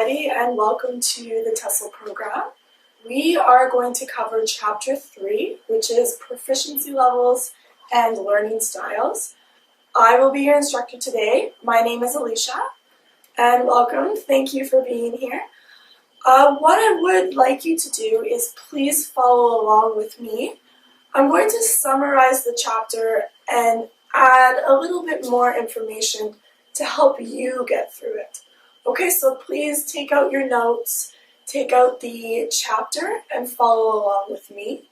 everybody, and welcome to the TESOL program. We are going to cover Chapter 3, which is Proficiency Levels and Learning Styles. I will be your instructor today. My name is Alleesha, and welcome. Thank you for being here. What I would like you to do is please follow along with me. I'm going to summarize the chapter and add a little bit more information to help you get through it. Okay, so please take out your notes, take out the chapter, and follow along with me.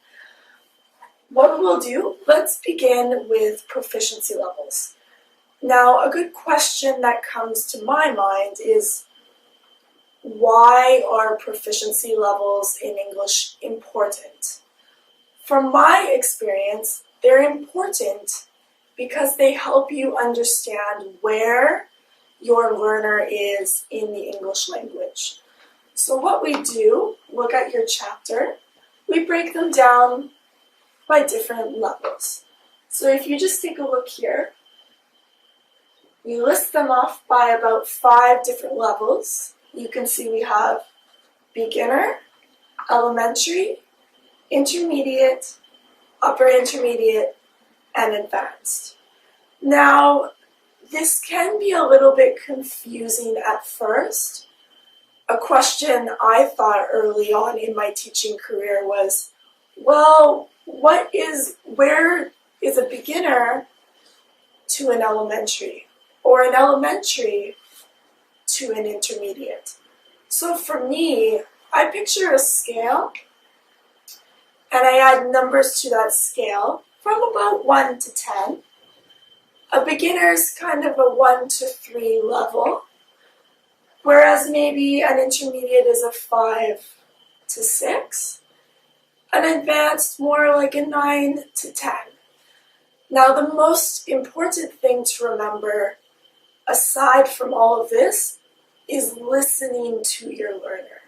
What we'll do, let's begin with proficiency levels. Now, a good question that comes to my mind is, why are proficiency levels in English important? From my experience, they're important because they help you understand where your learner is in the English language. So what we do, look at your chapter, we break them down by different levels. So if you just take a look here, we list them off by about 5 different levels. You can see we have beginner, elementary, intermediate, upper intermediate, and advanced. Now, this can be a little bit confusing at first. A question I thought early on in my teaching career was, well, where is a beginner to an elementary, or an elementary to an intermediate? So for me, I picture a scale, and I add numbers to that scale from about 1 to 10. A beginner is kind of a 1 to 3 level, whereas maybe an intermediate is a 5 to 6. An advanced, more like a 9 to 10. Now, the most important thing to remember, aside from all of this, is listening to your learner.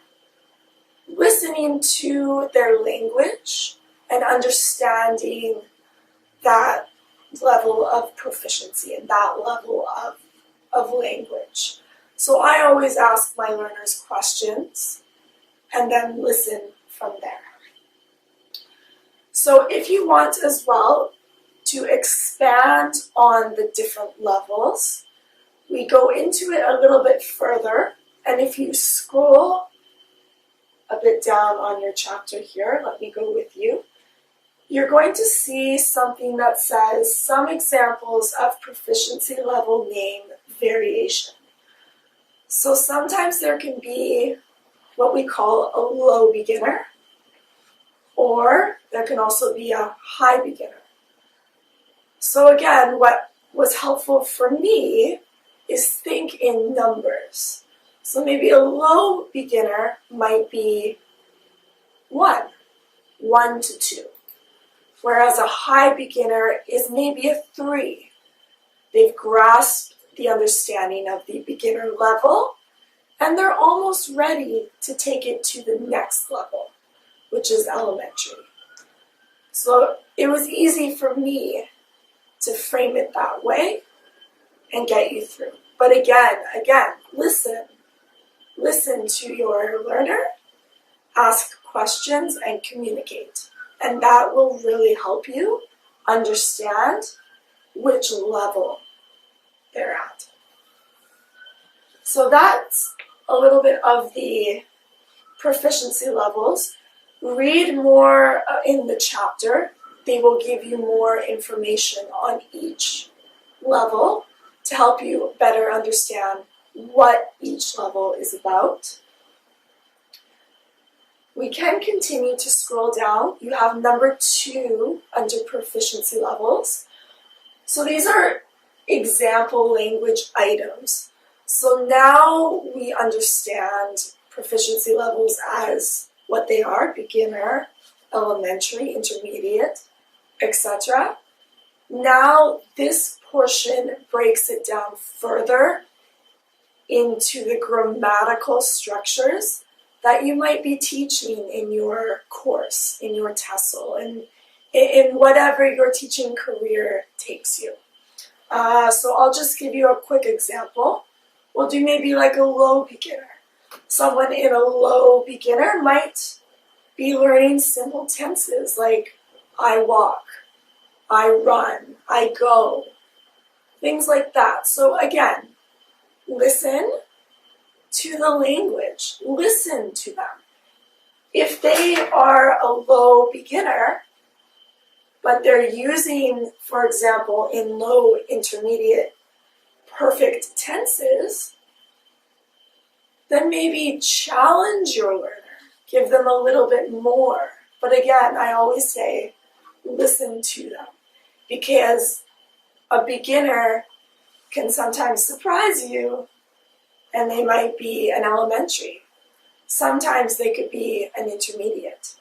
Listening to their language and understanding that level of proficiency and that level of language. So I always ask my learners questions and then listen from there. So if you want as well to expand on the different levels, we go into it a little bit further, and if you scroll a bit down on your chapter here, let me go with you, you're going to see something that says some examples of proficiency level name variation. So sometimes there can be what we call a low beginner, or there can also be a high beginner. So again, what was helpful for me is think in numbers. So maybe a low beginner might be 1 to 2. Whereas a high beginner is maybe a 3. They've grasped the understanding of the beginner level, and they're almost ready to take it to the next level, which is elementary. So it was easy for me to frame it that way and get you through. But again, listen. Listen to your learner, ask questions, and communicate. And that will really help you understand which level they're at. So that's a little bit of the proficiency levels. Read more in the chapter. They will give you more information on each level to help you better understand what each level is about. We can continue to scroll down. You have number 2 under proficiency levels. So these are example language items. So now we understand proficiency levels as what they are: beginner, elementary, intermediate, etc. Now this portion breaks it down further into the grammatical structures that you might be teaching in your course, in your TESOL, and in whatever your teaching career takes you. So I'll just give you a quick example. We'll do maybe like a low beginner. Someone in a low beginner might be learning simple tenses like I walk, I run, I go, things like that. So again, listen to the language, listen to them. If they are a low beginner, but they're using, for example, in low intermediate perfect tenses, then maybe challenge your learner. Give them a little bit more. But again, I always say, listen to them. Because a beginner can sometimes surprise you, and they might be an elementary. Sometimes they could be an intermediate.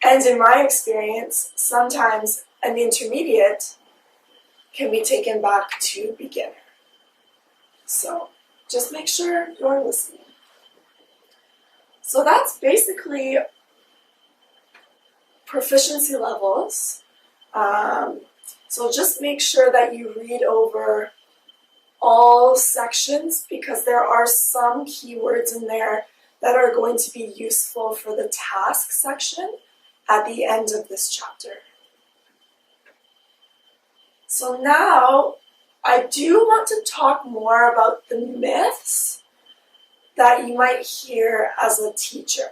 And in my experience, sometimes an intermediate can be taken back to beginner. So just make sure you're listening. So that's basically proficiency levels. So just make sure that you read over all sections, because there are some keywords in there that are going to be useful for the task section at the end of this chapter. So now I do want to talk more about the myths that you might hear as a teacher.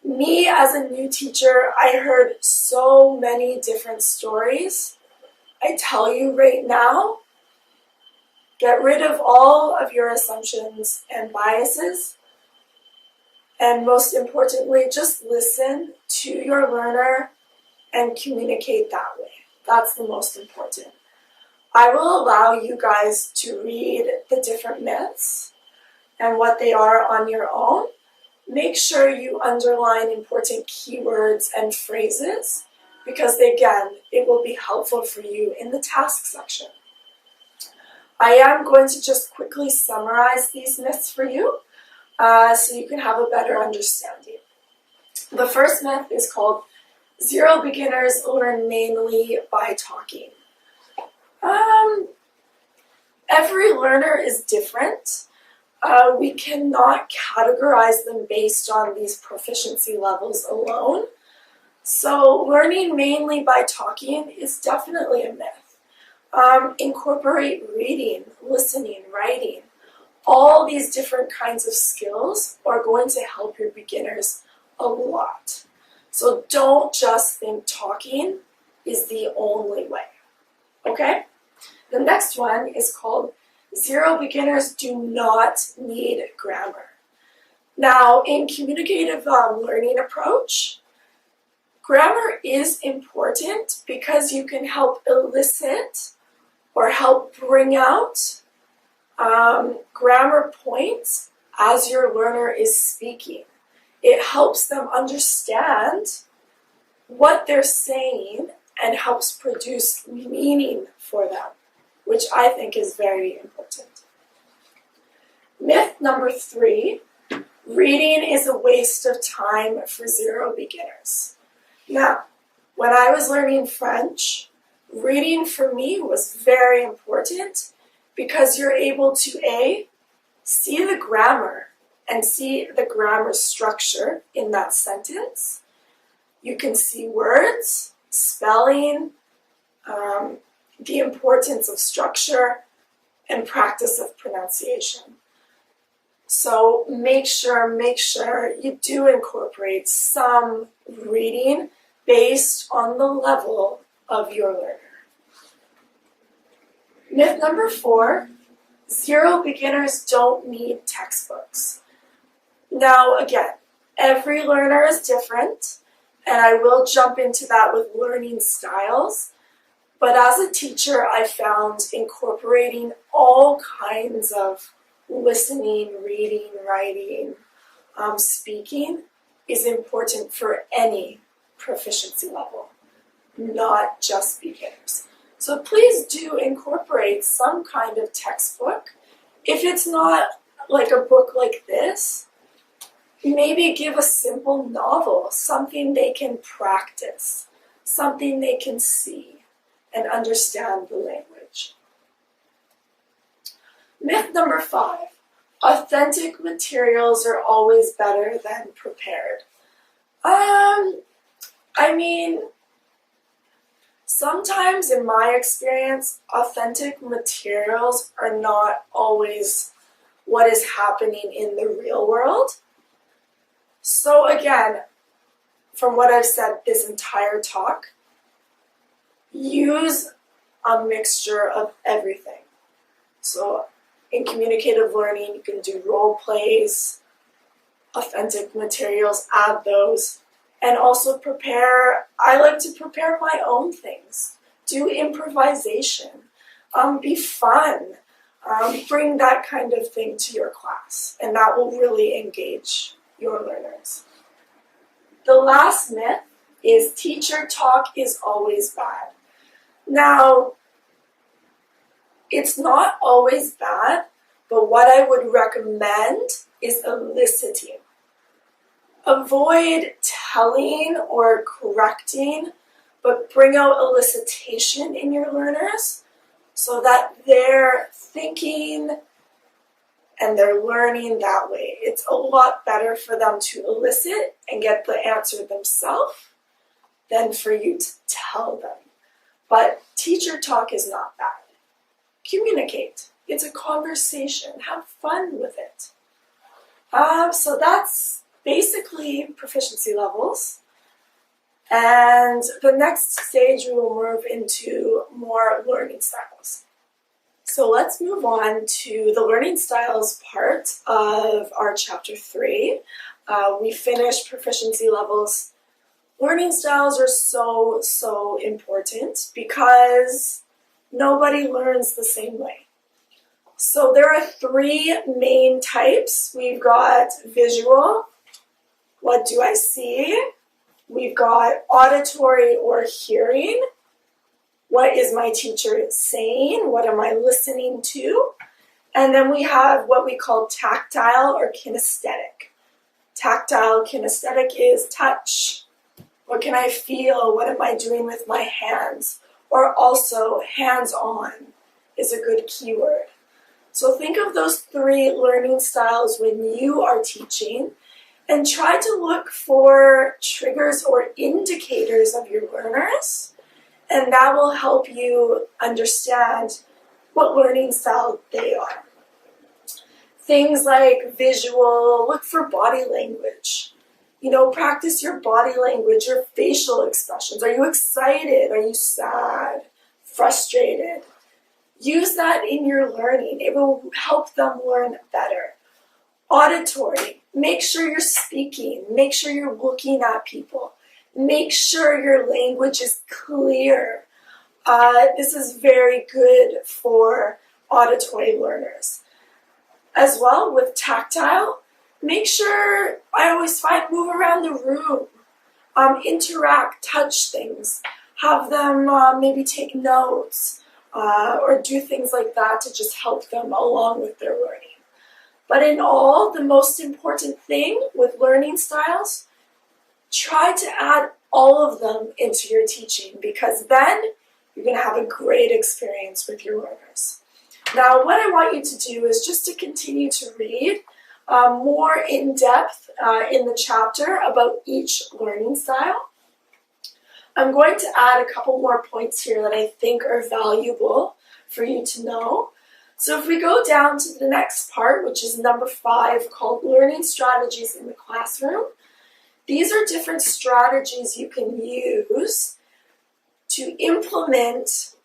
Me, as a new teacher, I heard so many different stories. I tell you right now, get rid of all of your assumptions and biases. And most importantly, just listen to your learner and communicate that way. That's the most important. I will allow you guys to read the different myths and what they are on your own. Make sure you underline important keywords and phrases, because again, it will be helpful for you in the task section. I am going to just quickly summarize these myths for you so you can have a better understanding. The first myth is called zero beginners learn mainly by talking. Every learner is different. We cannot categorize them based on these proficiency levels alone. So learning mainly by talking is definitely a myth. Incorporate reading, listening, writing. All these different kinds of skills are going to help your beginners a lot. So don't just think talking is the only way. Okay? The next one is called zero beginners do not need grammar. Now, in communicative learning approach, grammar is important because you can help elicit or help bring out grammar points as your learner is speaking. It helps them understand what they're saying and helps produce meaning for them, which I think is very important. Myth number 3, reading is a waste of time for zero beginners. Now, when I was learning French, reading for me was very important because you're able to A, see the grammar and see the grammar structure in that sentence. You can see words, spelling, the importance of structure, and practice of pronunciation. So make sure you do incorporate some reading based on the level of your learner. Myth number 4, zero beginners don't need textbooks. Now again, every learner is different, and I will jump into that with learning styles. But as a teacher, I found incorporating all kinds of listening, reading, writing, speaking is important for any proficiency level, not just beginners. So please do incorporate some kind of textbook. If it's not like a book like this, maybe give a simple novel, something they can practice, something they can see and understand the language. Myth number 5, Authentic materials are always better than prepared. I mean, sometimes in my experience, authentic materials are not always what is happening in the real world. So again, from what I've said this entire talk, use a mixture of everything. So in communicative learning, you can do role plays, authentic materials, add those, and also prepare. I like to prepare my own things. Do improvisation. Be fun. Bring that kind of thing to your class, and that will really engage your learners. The last myth is teacher talk is always bad. Now, it's not always bad, but what I would recommend is eliciting. Avoid telling or correcting, but bring out elicitation in your learners so that they're thinking and they're learning that way. It's a lot better for them to elicit and get the answer themselves than for you to tell them. But teacher talk is not bad. Communicate. It's a conversation. Have fun with it. So that's basically proficiency levels. And the next stage we will move into more learning styles. So let's move on to the learning styles part of our chapter 3. We finished proficiency levels. Learning styles are so important because nobody learns the same way. So there are 3 main types. We've got visual. What do I see? We've got auditory or hearing. What is my teacher saying? What am I listening to? And then we have what we call tactile or kinesthetic. Tactile, kinesthetic is touch. What can I feel? What am I doing with my hands? Or also hands-on is a good keyword. So think of those 3 learning styles when you are teaching and try to look for triggers or indicators of your learners, and that will help you understand what learning style they are. Things like visual, look for body language. Practice your body language, your facial expressions. Are you excited? Are you sad? Frustrated? Use that in your learning. It will help them learn better. Auditory, make sure you're speaking. Make sure you're looking at people. Make sure your language is clear. This is very good for auditory learners. As well, with tactile, make sure, I always find, move around the room. Interact, touch things. Have them maybe take notes or do things like that to just help them along with their learning. But in all, the most important thing with learning styles, try to add all of them into your teaching, because then you're going to have a great experience with your learners. Now, what I want you to do is just to continue to read more in depth in the chapter about each learning style. I'm going to add a couple more points here that I think are valuable for you to know. So if we go down to the next part, which is number 5, called Learning Strategies in the Classroom, these are different strategies you can use to implement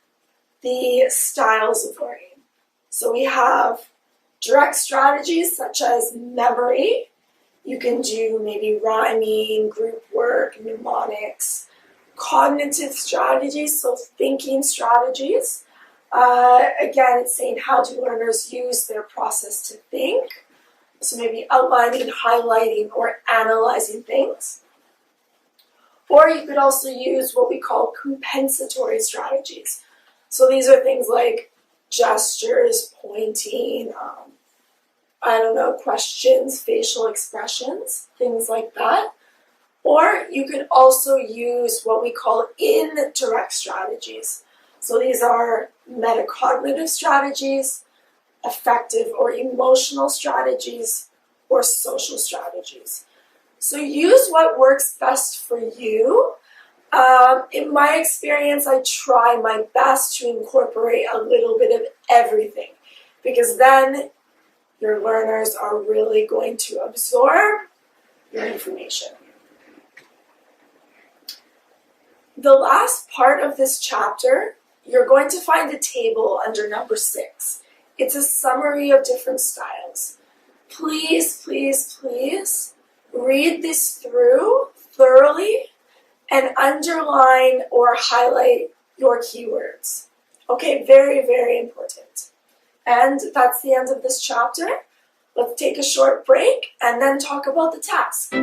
the styles of learning. So we have direct strategies such as memory. You can do maybe rhyming, group work, mnemonics. Cognitive strategies, so thinking strategies. Again, it's saying how do learners use their process to think. So maybe outlining, highlighting, or analyzing things. Or you could also use what we call compensatory strategies. So these are things like gestures, pointing, questions, facial expressions, things like that. Or you could also use what we call indirect strategies. So these are metacognitive strategies, affective or emotional strategies, or social strategies. So use what works best for you. In my experience, I try my best to incorporate a little bit of everything, because then your learners are really going to absorb your information. The last part of this chapter, you're going to find a table under number 6. It's a summary of different styles. Please, please, please read this through thoroughly and underline or highlight your keywords. Okay, very, very important. And that's the end of this chapter. Let's take a short break and then talk about the task.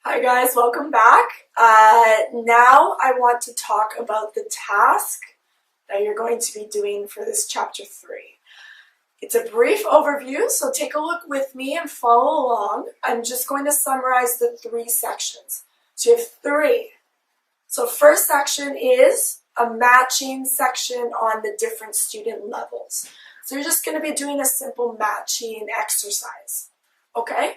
Hi guys, welcome back. Now I want to talk about the task that you're going to be doing for this chapter 3. It's a brief overview, so take a look with me and follow along. I'm just going to summarize the 3 sections. So you have 3. So first section is a matching section on the different student levels. So you're just going to be doing a simple matching exercise. Okay?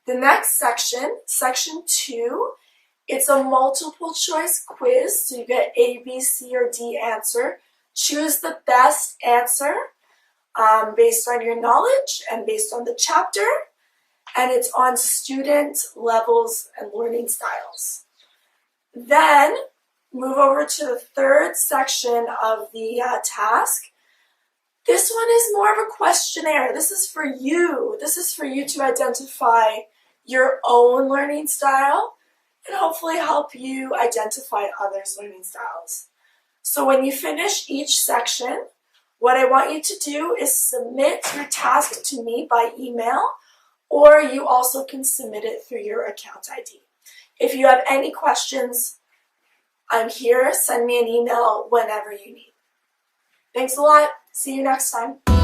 The next section, section 2, it's a multiple choice quiz. So you get A, B, C, or D answer. Choose the best answer based on your knowledge and based on the chapter. And it's on student levels and learning styles. Then move over to the third section of the task. This one is more of a questionnaire. This is for you. This is for you to identify your own learning style and hopefully help you identify others' learning styles. So when you finish each section, what I want you to do is submit your task to me by email, or you also can submit it through your account ID. If you have any questions, I'm here. Send me an email whenever you need. Thanks a lot. See you next time.